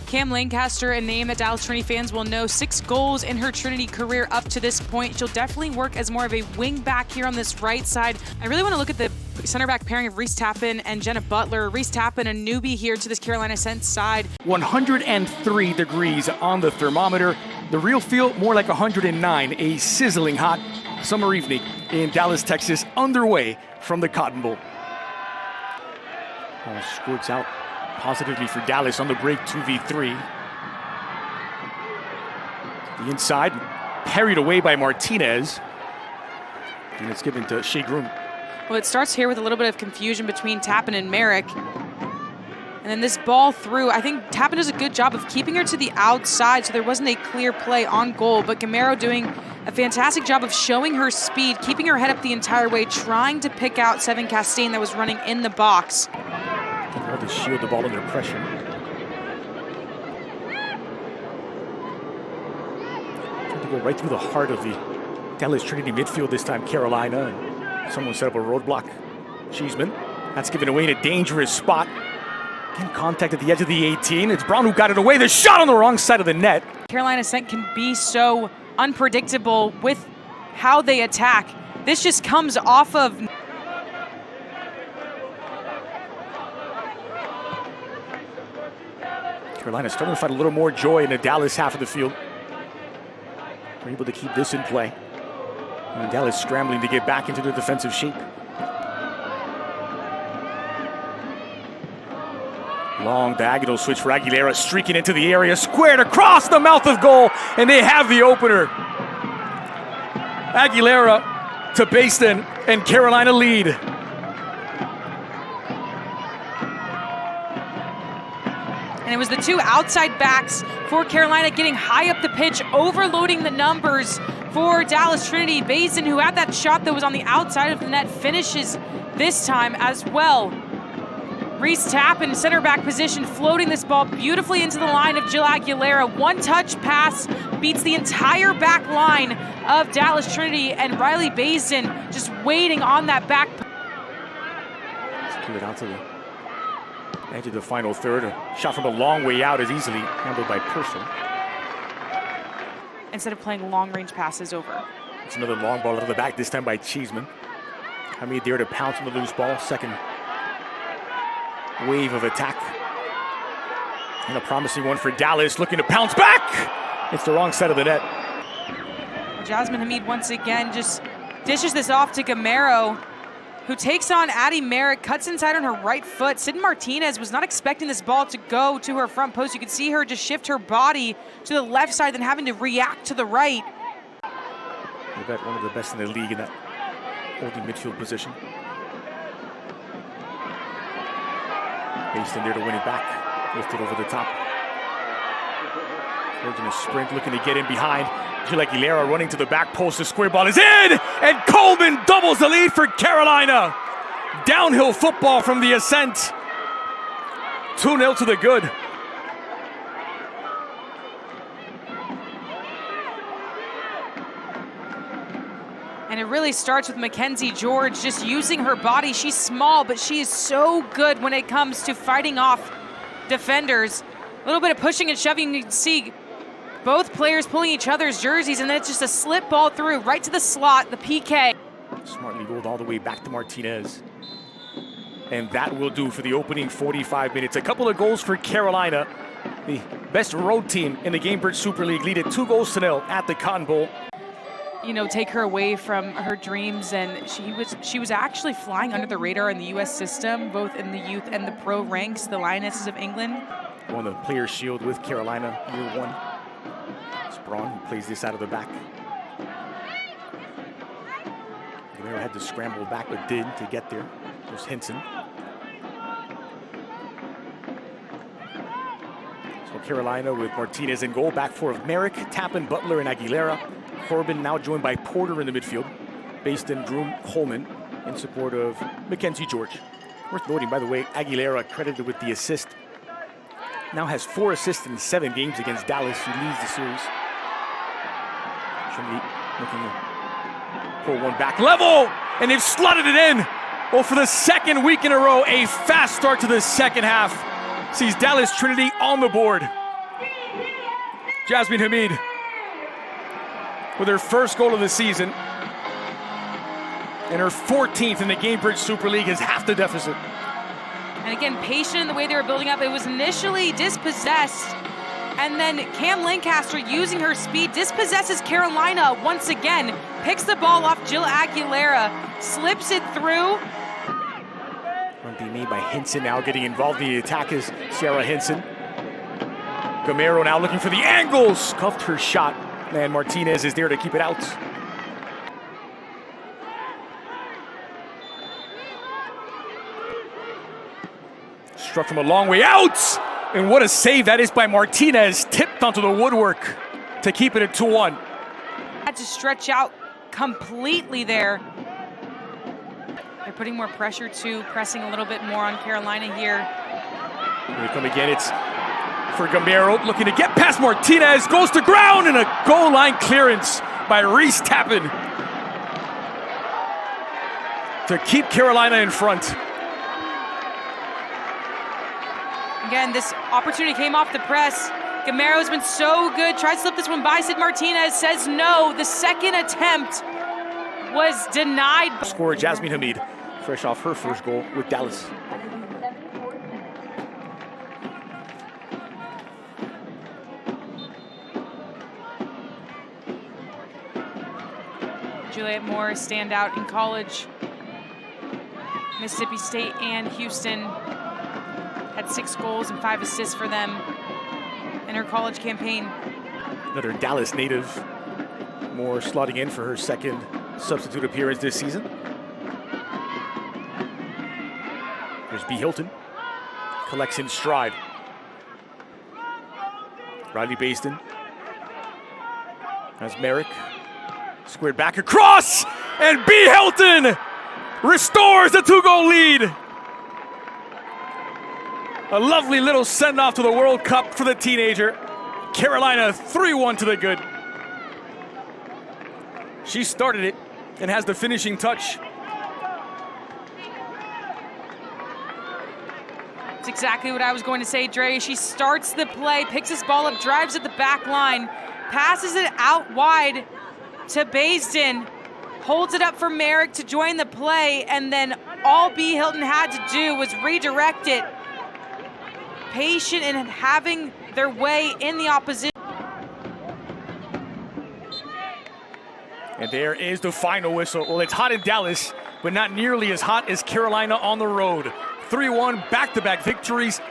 Camryn Lancaster, a name that Dallas Trinity fans will know, 6 goals in her Trinity career up to this point. She'll definitely work as more of a wing back here on this right side. I really want to look at the center back pairing of Reese Tappan and Jenna Butler. Reese Tappan, a newbie here to this Carolina Ascent side. 103 degrees on the thermometer. The real feel more like 109, a sizzling hot summer evening in Dallas, Texas, underway from the Cotton Bowl. Ball squirts out positively for Dallas on the break, 2v3. The inside, parried away by Martinez. And it's given to Shea Groom. Well, it starts here with a little bit of confusion between Tappan and Merrick. And then this ball through, I think Tappan does a good job of keeping her to the outside, so there wasn't a clear play on goal. But Gamero doing a fantastic job of showing her speed, keeping her head up the entire way, trying to pick out Seven Castaigne that was running in the box. How to shield the ball under pressure. Trying to go right through the heart of the Dallas Trinity midfield this time, Carolina. And someone set up a roadblock. Cheesman. That's given away in a dangerous spot. Getting contact at the edge of the 18. It's Braun who got it away. The shot on the wrong side of the net. Carolina Ascent can be so unpredictable with how they attack. This just comes off of Carolina starting to find a little more joy in the Dallas half of the field. They're able to keep this in play. And Dallas scrambling to get back into the defensive shape. Long diagonal switch for Aguilera, streaking into the area, squared across the mouth of goal, and they have the opener. Aguilera to Baisden, and Carolina lead. And it was the 2 outside backs for Carolina getting high up the pitch, overloading the numbers for Dallas Trinity. Baisden, who had that shot that was on the outside of the net, finishes this time as well. Reese Tappan, center back position, floating this ball beautifully into the line of Jill Aguilera. One-touch pass beats the entire back line of Dallas Trinity, and Rylee Baisden just waiting on that back. Let's give it out to the edge of the final third. A shot from a long way out is easily handled by Purcell. Instead of playing long-range passes over. It's another long ball out of the back, this time by Cheesman. Hamid there to pounce on the loose ball. Second wave of attack. And a promising one for Dallas, looking to pounce back. It's the wrong side of the net. Jasmine Hamid once again just dishes this off to Gamero, who takes on Addie Merrick, cuts inside on her right foot. Sid Martinez was not expecting this ball to go to her front post. You could see her just shift her body to the left side, then having to react to the right. Nabet, one of the best in the league in that holding midfield position. Baisden there to win it back. Lifted over the top. Urging a sprint, looking to get in behind. Jill Aguilera running to the back post. The square ball is in! And Coleman doubles the lead for Carolina. Downhill football from the Ascent. 2-0 to the good. And it really starts with Mackenzie George just using her body. She's small, but she is so good when it comes to fighting off defenders. A little bit of pushing and shoving. You can see both players pulling each other's jerseys, and then it's just a slip ball through right to the slot, the PK. Smartly rolled all the way back to Martinez. And that will do for the opening 45 minutes. A couple of goals for Carolina. The best road team in the Gainbridge Super League lead it 2-0 at the Cotton Bowl. You know, take her away from her dreams, and she was actually flying under the radar in the U.S. system, both in the youth and the pro ranks, the Lionesses of England. Won the Players' Shield with Carolina year 1. It's Braun who plays this out of the back. Gamero had to scramble back, but did to get there. There's Henson. So Carolina with Martinez in goal. Back four of Merrick, Tappan, Butler, and Aguilera. Corbin now joined by Porter in the midfield. Baisden, Groom, Coleman in support of Mackenzie George. Worth noting, by the way, Aguilera credited with the assist. Now has 4 assists in 7 games against Dallas. He leads the series. Trinity looking to pull one back level, and they've slotted it in. Well, for the second week in a row, a fast start to the second half sees Dallas Trinity on the board. Jasmine Hamid with her first goal of the season. And her 14th in the Gainbridge Super League is half the deficit. And again, patient in the way they were building up. It was initially dispossessed, and then Camryn Lancaster, using her speed, dispossesses Carolina once again, picks the ball off Jill Aguilera, slips it through. Run being made by Hinson, now getting involved in the attack is Sarah Hinson. Gamero now looking for the angles, cuffed her shot, and Martinez is there to keep it out. Struck from a long way out, and what a save that is by Martinez, tipped onto the woodwork to keep it at 2-1. Had to stretch out completely there. They're putting more pressure too, pressing a little bit more on Carolina here. Here we come again, it's for Gamero, looking to get past Martinez, goes to ground, and a goal line clearance by Reese Tappan to keep Carolina in front. Again, this opportunity came off the press. Gamero's been so good, tried to slip this one by Sid Martinez, says no. The second attempt was denied. Scorer Jasmine Hamid, fresh off her first goal with Dallas. Juliet Moore, standout in college. Mississippi State and Houston. Had 6 goals and 5 assists for them in her college campaign. Another Dallas native, Moore slotting in for her second substitute appearance this season. There's B Hylton, collects in stride. Rylee Baisden has Merrick, squared back across, and B Hylton restores the 2-goal lead. A lovely little send-off to the World Cup for the teenager. Carolina 3-1 to the good. She started it and has the finishing touch. That's exactly what I was going to say, Dre. She starts the play, picks this ball up, drives at the back line, passes it out wide to Baisden, holds it up for Merrick to join the play, and then all B Hylton had to do was redirect it. Patient in having their way in the opposition. And there is the final whistle. Well, it's hot in Dallas, but not nearly as hot as Carolina on the road. 3-1 back-to-back victories